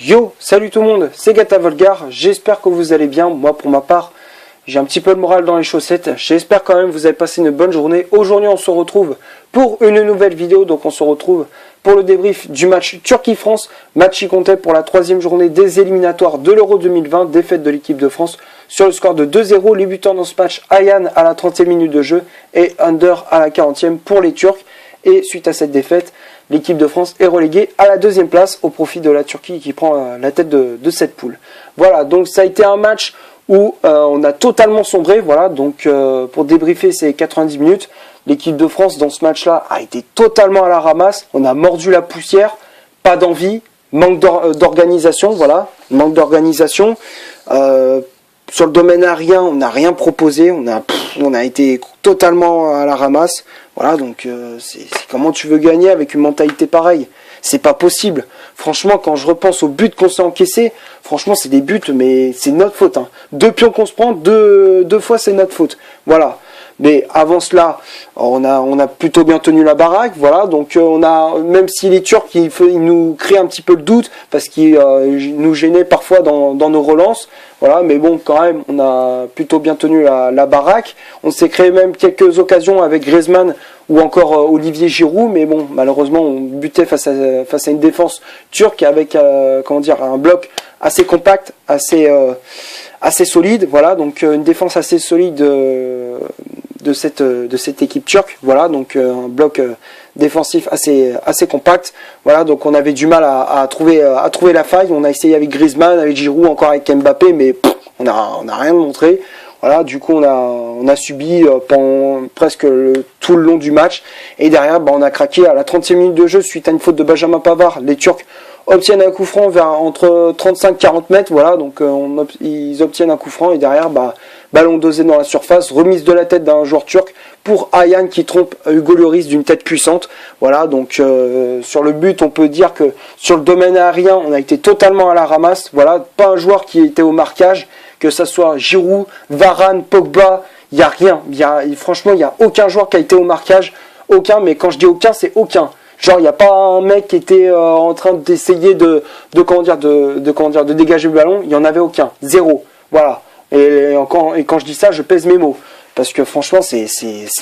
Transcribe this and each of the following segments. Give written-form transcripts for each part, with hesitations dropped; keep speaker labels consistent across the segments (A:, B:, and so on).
A: Yo, salut tout le monde, c'est Gata Volgar, j'espère que vous allez bien. Moi pour ma part, j'ai un petit peu le moral dans les chaussettes. J'espère quand même que vous avez passé une bonne journée. Aujourd'hui on se retrouve pour une nouvelle vidéo, donc on se retrouve pour le débrief du match Turquie-France. Match qui comptait pour la troisième journée des éliminatoires de l'Euro 2020, défaite de l'équipe de France sur le score de 2-0. Les buteurs dans ce match, Ayhan à la 30e minute de jeu et Under à la 40e pour les Turcs. Et suite à cette défaite, l'équipe de France est reléguée à la deuxième place au profit de la Turquie qui prend la tête de cette poule. Voilà, donc ça a été un match où on a totalement sombré. Voilà, donc pour débriefer ces 90 minutes, l'équipe de France dans ce match-là a été totalement à la ramasse. On a mordu la poussière, pas d'envie, manque d'organisation. Voilà, manque d'organisation. Sur le domaine aérien, on n'a rien proposé. On a été totalement à la ramasse. Voilà, donc c'est comment tu veux gagner avec une mentalité pareille? C'est pas possible. Franchement, quand je repense aux buts qu'on s'est encaissés, franchement, c'est des buts, mais c'est notre faute. Hein. Deux pions qu'on se prend, deux fois, c'est notre faute. Voilà. Mais avant cela, on a plutôt bien tenu la baraque, voilà. Donc même si les Turcs ils nous créent un petit peu le doute parce qu'ils nous gênaient parfois dans nos relances, voilà. Mais bon, quand même, on a plutôt bien tenu la baraque. On s'est créé même quelques occasions avec Griezmann ou encore Olivier Giroud, mais bon, malheureusement, on butait face à une défense turque avec un bloc assez compact, assez solide, voilà. Donc une défense assez solide de cette équipe turque, voilà. Donc un bloc défensif assez compact, voilà. Donc on avait du mal à trouver la faille. On a essayé avec Griezmann, avec Giroud, encore avec Mbappé, mais on n'a rien montré. Voilà, du coup on a subi pendant presque tout le long du match, et derrière on a craqué à la 30e minute de jeu suite à une faute de Benjamin Pavard. Les Turcs obtiennent un coup franc vers entre 35-40 mètres, voilà. Donc ils obtiennent un coup franc et derrière ballon dosé dans la surface, remise de la tête d'un joueur turc pour Ayhan qui trompe Hugo Lloris d'une tête puissante. Voilà, donc sur le but, on peut dire que sur le domaine aérien, on a été totalement à la ramasse. Voilà, pas un joueur qui était au marquage, que ça soit Giroud, Varane, Pogba, il y a rien. Franchement, il y a aucun joueur qui a été au marquage, aucun. Mais quand je dis aucun, c'est aucun. Genre, il n'y a pas un mec qui était en train d'essayer de dégager le ballon. Il n'y en avait aucun, zéro. Voilà. Et quand je dis ça, je pèse mes mots. Parce que franchement, c'est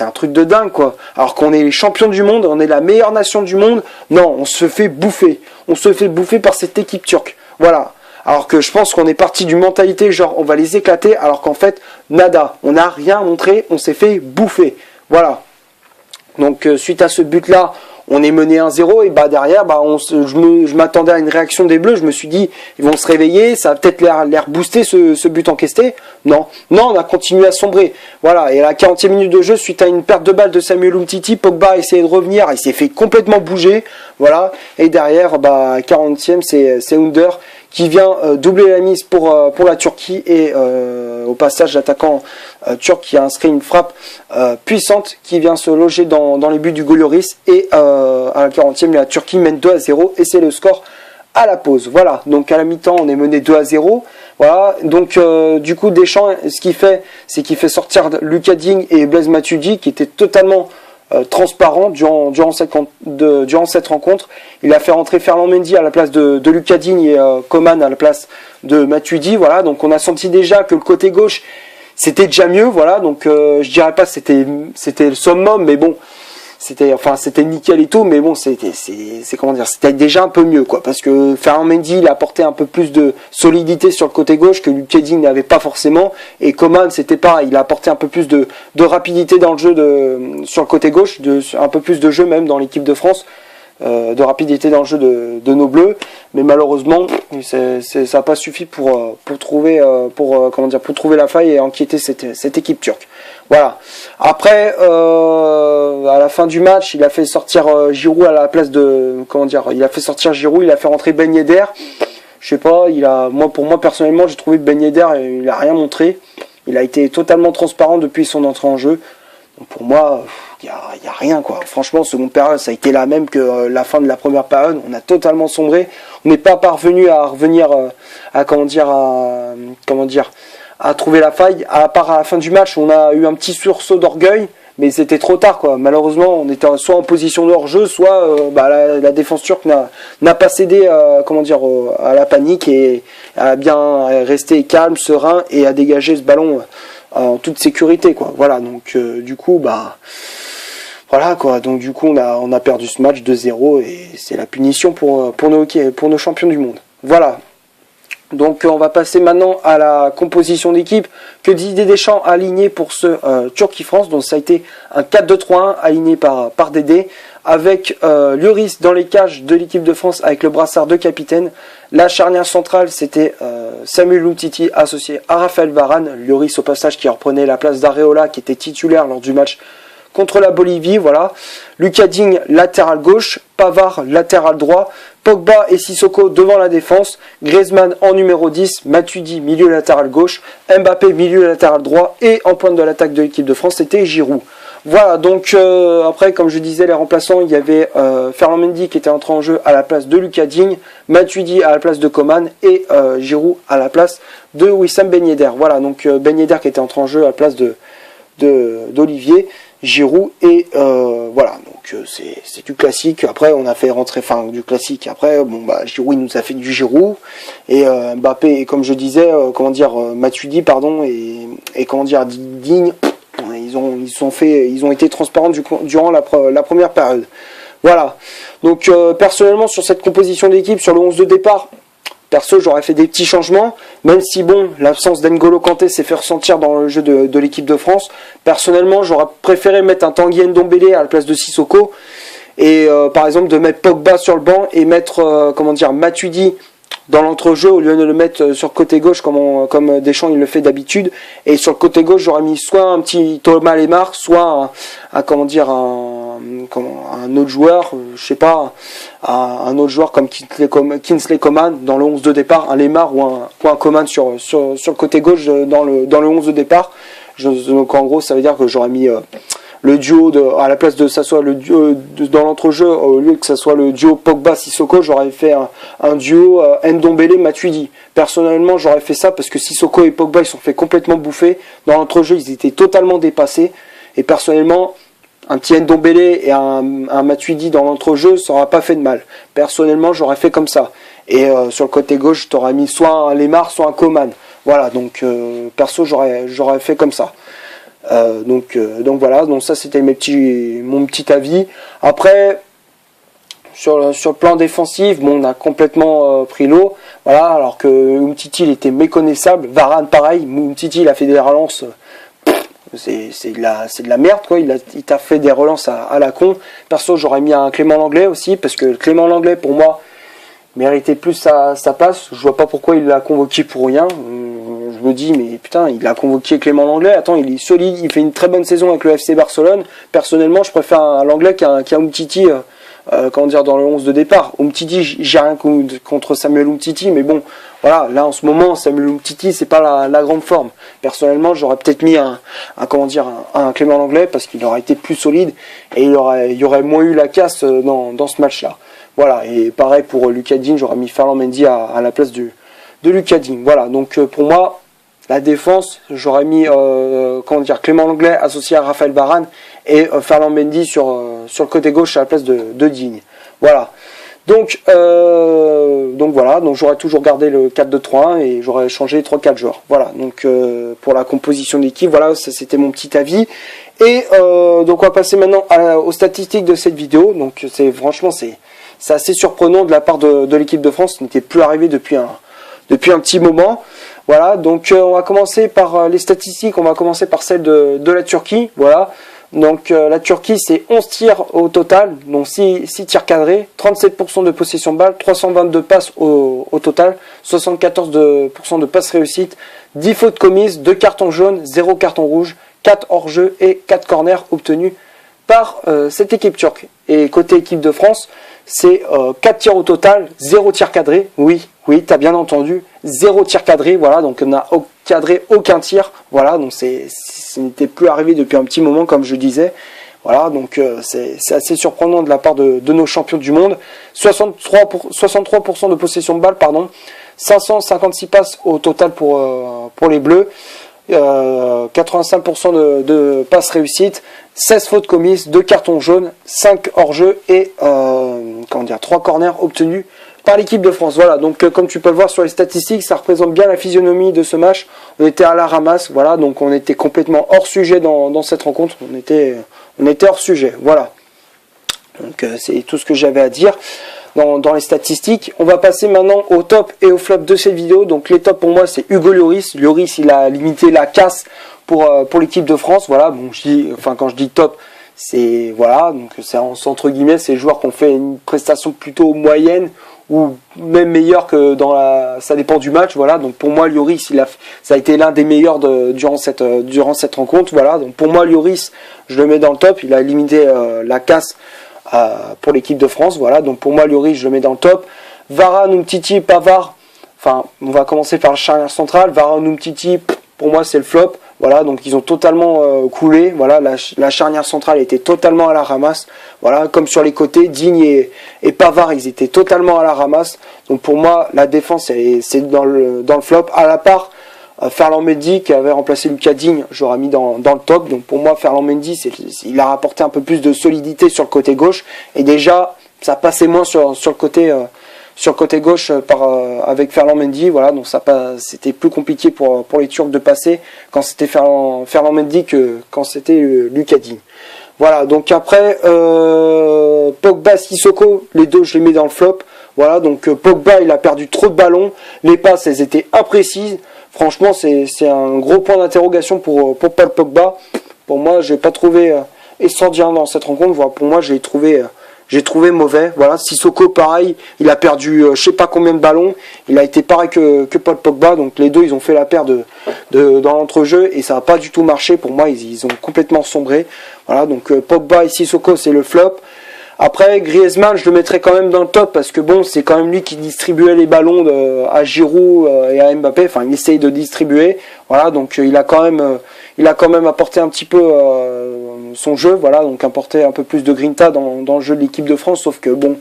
A: un truc de dingue, quoi. Alors qu'on est les champions du monde, on est la meilleure nation du monde. Non, on se fait bouffer. On se fait bouffer par cette équipe turque. Voilà. Alors que je pense qu'on est parti d'une mentalité genre on va les éclater, alors qu'en fait, nada. On n'a rien montré, on s'est fait bouffer. Voilà. Donc suite à ce but-là, on est mené 1-0 et derrière, je m'attendais à une réaction des Bleus. Je me suis dit, ils vont se réveiller, ça va peut-être l'air booster ce but encaissé. Non, on a continué à sombrer. Voilà, et à la 40e minute de jeu, suite à une perte de balle de Samuel Umtiti, Pogba a essayé de revenir, il s'est fait complètement bouger. Voilà, et derrière, 40e, c'est Under qui vient doubler la mise pour la Turquie, et au passage l'attaquant turc qui a inscrit une frappe puissante qui vient se loger dans les buts du Lloris, et à la 40e la Turquie mène 2-0 et c'est le score à la pause. Voilà, donc à la mi-temps on est mené 2-0. Voilà, donc du coup Deschamps, ce qu'il fait, c'est qu'il fait sortir Lucas Digne et Blaise Matuidi qui étaient totalement transparent durant cette rencontre. Il a fait rentrer Ferland Mendy à la place de Lucas Digne et Coman à la place de Matuidi. Voilà, donc on a senti déjà que le côté gauche c'était déjà mieux. Voilà, donc je dirais pas que c'était le summum, mais bon, c'était nickel et tout, mais bon, c'était déjà un peu mieux, quoi, parce que Ferland Mendy il a apporté un peu plus de solidité sur le côté gauche que Lucas Digne n'avait pas forcément, et Coman c'était pareil, il a apporté un peu plus de rapidité dans le jeu sur le côté gauche, un peu plus de jeu même dans l'équipe de France, de rapidité dans le jeu de nos Bleus, mais malheureusement ça n'a pas suffi pour trouver la faille et inquiéter cette équipe turque. Voilà. Après, à la fin du match, il a fait sortir Giroud à la place il a fait sortir Giroud, il a fait rentrer Ben Yedder. Je sais pas, pour moi personnellement, j'ai trouvé que Ben Yedder, il a rien montré. Il a été totalement transparent depuis son entrée en jeu. Donc pour moi, il y a rien, quoi. Franchement, seconde période, ça a été la même que la fin de la première période. On a totalement sombré. On n'est pas parvenu à revenir à trouver la faille. À part à la fin du match, on a eu un petit sursaut d'orgueil, mais c'était trop tard, quoi. Malheureusement, on était soit en position de hors-jeu, soit la défense turque n'a pas cédé à la panique et a bien resté calme, serein et a dégagé ce ballon en toute sécurité, quoi. Voilà, donc du coup, voilà, quoi. Donc du coup, on a perdu ce match 2-0 et c'est la punition pour nos champions du monde. Voilà. Donc on va passer maintenant à la composition d'équipe que Didier Deschamps a aligné pour ce Turquie-France. Donc ça a été un 4-2-3-1 aligné par Dédé avec Lloris dans les cages de l'équipe de France avec le brassard de capitaine. La charnière centrale c'était Samuel Umtiti associé à Raphaël Varane. Lloris au passage qui reprenait la place d'Areola qui était titulaire lors du match contre la Bolivie, voilà. Lucas Digne, latéral gauche. Pavard, latéral droit. Pogba et Sissoko devant la défense. Griezmann en numéro 10. Matuidi, milieu latéral gauche. Mbappé, milieu latéral droit. Et en pointe de l'attaque de l'équipe de France, c'était Giroud. Voilà, donc après, comme je disais, les remplaçants, il y avait Ferland Mendy qui était entré en jeu à la place de Lucas Digne. Matuidi à la place de Coman. Et Giroud à la place de Wissam Ben Yedder. Voilà, donc Ben Yedder qui était entré en jeu à la place d'Olivier Giroud et voilà, donc c'est du classique. Après on a fait rentrer du classique. Après Giroud il nous a fait du Giroud et Mbappé et comme je disais Matuidi pardon et Digne, ils ont été transparents durant la première période. Voilà. Donc personnellement sur cette composition d'équipe sur le 11 de départ, perso, j'aurais fait des petits changements, même si l'absence d'N'Golo Kanté s'est fait ressentir dans le jeu de l'équipe de France. Personnellement, j'aurais préféré mettre un Tanguy Ndombele à la place de Sissoko et par exemple de mettre Pogba sur le banc et mettre Matuidi dans l'entrejeu au lieu de le mettre sur le côté gauche comme Deschamps il le fait d'habitude. Et sur le côté gauche, j'aurais mis soit un petit Thomas Lemar, soit un autre joueur, je sais pas, un autre joueur comme Kingsley Coman dans le 11 de départ, un Lemar ou un Coman sur le côté gauche dans le 11 de départ. Donc en gros, ça veut dire que j'aurais mis le duo à la place de ça soit le duo dans l'entrejeu au lieu que ça soit le duo Pogba Sissoko, j'aurais fait un duo Ndombele Matuidi. Personnellement, j'aurais fait ça parce que Sissoko et Pogba ils sont fait complètement bouffer dans l'entrejeu, ils étaient totalement dépassés et personnellement un petit Ndombele et un Matuidi dans l'entrejeu, ça n'aura pas fait de mal. Personnellement, j'aurais fait comme ça. Et sur le côté gauche, t'aurais mis soit un Lemar, soit un Coman. Voilà, donc perso, j'aurais fait comme ça. Donc voilà, donc ça c'était mon petit avis. Après sur le plan défensif, on a complètement pris l'eau. Voilà, alors que Umtiti il était méconnaissable. Varane pareil, Umtiti il a fait des relances. C'est de la merde quoi. Il t'a fait des relances à la con. Perso j'aurais mis un Clément Lenglet aussi parce que Clément Lenglet pour moi méritait plus sa place. Je vois pas pourquoi il l'a convoqué pour rien. Je me dis mais putain il a convoqué Clément Lenglet. Attends il est solide, il fait une très bonne saison avec le FC Barcelone. Personnellement je préfère un Lenglet qu'un Umtiti dans le 11 de départ. Umtiti j'ai rien contre Samuel Umtiti mais bon voilà là en ce moment Samuel Umtiti c'est pas la grande forme. Personnellement j'aurais peut-être mis un Clément Lenglet parce qu'il aurait été plus solide et il y aurait moins eu la casse dans ce match là. Voilà, et pareil pour Lucas Digne, j'aurais mis Ferland Mendy à la place de Lucas Digne. Voilà, donc pour moi, la défense, j'aurais mis Clément Lenglet associé à Raphaël Varane et Ferland Mendy sur le côté gauche à la place de Digne. Voilà. Donc voilà, donc j'aurais toujours gardé le 4-2-3-1 et j'aurais changé 3-4 joueurs. Voilà, donc pour la composition d'équipe, voilà, ça c'était mon petit avis. Et donc on va passer maintenant aux statistiques de cette vidéo. Donc c'est assez surprenant de la part de l'équipe de France, qui n'était plus arrivé depuis un petit moment. Voilà, donc on va commencer par les statistiques, on va commencer par celle de la Turquie. Voilà, donc la Turquie c'est 11 tirs au total, donc 6 tirs cadrés, 37% de possession de balle, 322 passes au total, 74% de passes réussites, 10 fautes commises, 2 cartons jaunes, 0 carton rouge, 4 hors-jeu et 4 corners obtenus par cette équipe turque. Et côté équipe de France, c'est 4 tirs au total, 0 tir cadré. Oui, t'as bien entendu, 0 tir cadré. Voilà, donc on n'a cadré aucun tir. Voilà, donc ce n'était plus arrivé depuis un petit moment, comme je disais. Voilà, donc c'est assez surprenant de la part de nos champions du monde. 63% de possession de balle, 556 passes au total pour les Bleus. 85% de passes réussites, 16 fautes commises, 2 cartons jaunes, 5 hors-jeu et 3 corners obtenus par l'équipe de France. Voilà, donc comme tu peux le voir sur les statistiques, ça représente bien la physionomie de ce match. On était à la ramasse, voilà, donc on était complètement hors sujet dans cette rencontre. On était hors sujet, voilà. Donc c'est tout ce que j'avais à dire dans les statistiques. On va passer maintenant au top et au flop de cette vidéo. Donc les tops pour moi c'est Hugo Lloris. Lloris il a limité la casse pour l'équipe de France. Voilà, bon quand je dis top, c'est voilà, donc c'est entre guillemets, c'est les joueurs qui ont fait une prestation plutôt moyenne ou même meilleure que ça dépend du match. Voilà, donc pour moi Lloris ça a été l'un des meilleurs durant cette rencontre. Voilà, donc pour moi Lloris je le mets dans le top. Il a limité la casse pour l'équipe de France. Voilà, donc pour moi Lloris je le mets dans le top. Varane, Umtiti, Pavard, enfin on va commencer par le charnière central. Varane, Umtiti, pour moi c'est le flop. Voilà, donc ils ont totalement coulé. Voilà, la charnière centrale était totalement à la ramasse. Voilà, comme sur les côtés, Digne et Pavard, ils étaient totalement à la ramasse. Donc pour moi, la défense, c'est dans le flop. À la part, Ferland Mendy qui avait remplacé Lucas Digne, j'aurais mis dans le top. Donc pour moi, Ferland Mendy, il a rapporté un peu plus de solidité sur le côté gauche. Et déjà, ça passait moins sur le côté gauche avec Ferland Mendy. Voilà, donc c'était plus compliqué pour les Turcs de passer quand c'était Ferland Mendy que quand c'était Lucas Digne. Voilà, donc après Pogba, Sissoko, les deux je les mets dans le flop. Voilà, donc Pogba il a perdu trop de ballons, les passes elles étaient imprécises. Franchement c'est un gros point d'interrogation pour Paul Pogba. Pour moi je l'ai pas trouvé extraordinaire dans cette rencontre. Voilà, pour moi j'ai trouvé mauvais. Voilà, Sissoko pareil, il a perdu je sais pas combien de ballons. Il a été pareil que Paul Pogba. Donc les deux ils ont fait la paire dans l'entrejeu et ça n'a pas du tout marché. Pour moi ils ont complètement sombré. Voilà, donc Pogba et Sissoko c'est le flop. Après Griezmann je le mettrai quand même dans le top parce que bon c'est quand même lui qui distribuait les ballons à Giroud et à Mbappé. Enfin il essaye de distribuer. Voilà, donc il a quand même apporté un petit peu son jeu. Voilà, donc apporté un peu plus de grinta dans le jeu de l'équipe de France. Sauf que bon,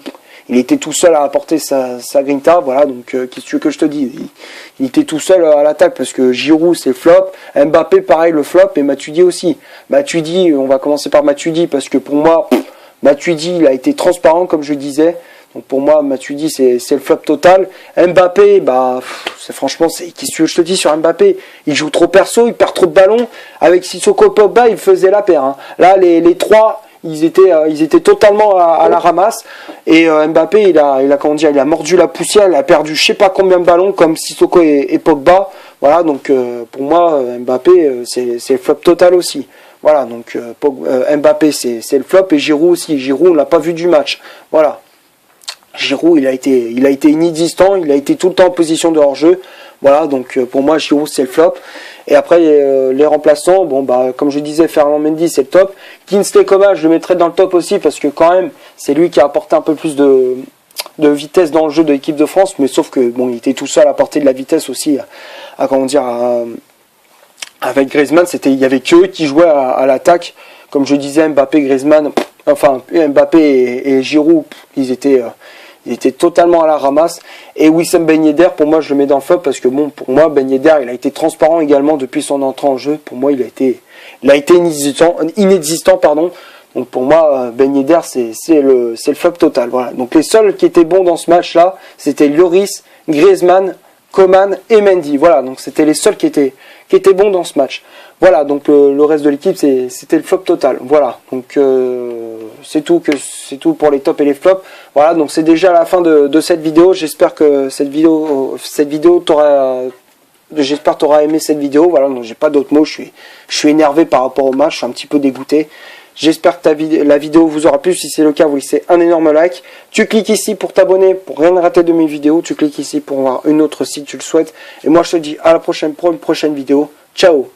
A: il était tout seul à apporter sa grinta. Voilà, donc qu'est-ce que tu veux que je te dise, il était tout seul à l'attaque parce que Giroud c'est flop, Mbappé pareil le flop et Matuidi aussi. Matuidi, on va commencer par Matuidi parce que pour moi Matuidi il a été transparent comme je disais. Donc pour moi Matuidi c'est le flop total. Mbappé franchement qu'est-ce que je te dis sur Mbappé, il joue trop perso, il perd trop de ballons. Avec Sissoko, Pogba il faisait la paire hein. Là les trois ils étaient totalement à la ramasse et Mbappé il a mordu la poussière, il a perdu je sais pas combien de ballons comme Sissoko et Pogba. Voilà, donc pour moi Mbappé c'est le flop total aussi. Voilà, donc Mbappé c'est le flop et Giroud aussi. Giroud on l'a pas vu du match. Voilà. Giroud il a été inexistant, il a été tout le temps en position de hors-jeu. Voilà, donc pour moi Giroud c'est le flop. Et après les remplaçants, bon comme je disais Ferland Mendy c'est le top. Kingsley Coman je le mettrais dans le top aussi parce que quand même c'est lui qui a apporté un peu plus de vitesse dans le jeu de l'équipe de France, mais sauf que bon il était tout seul à apporter de la vitesse aussi avec Griezmann, il y avait qu'eux qui jouaient à l'attaque. Comme je disais, Mbappé, Griezmann, Mbappé et Giroud, ils étaient totalement à la ramasse. Et Wissam Ben Yedder, pour moi, je le mets dans le flop parce que bon, pour moi, Ben Yedder, il a été transparent également depuis son entrée en jeu. Pour moi, il a été inexistant, pardon. Donc pour moi, Ben Yedder, c'est le flop total. Voilà. Donc les seuls qui étaient bons dans ce match-là, c'était Lloris, Griezmann, Coman et Mendy. Voilà, donc c'était les seuls qui étaient bons dans ce match. Voilà, donc le reste de l'équipe c'était le flop total. Voilà, donc c'est tout pour les tops et les flops. Voilà, donc c'est déjà la fin de cette vidéo. J'espère que cette vidéo t'auras aimé cette vidéo. Voilà, donc j'ai pas d'autres mots. Je suis énervé par rapport au match. Je suis un petit peu dégoûté. J'espère que la vidéo vous aura plu. Si c'est le cas, vous laissez un énorme like. Tu cliques ici pour t'abonner, pour rien rater de mes vidéos. Tu cliques ici pour voir une autre si tu le souhaites. Et moi, je te dis à la prochaine pour une prochaine vidéo. Ciao!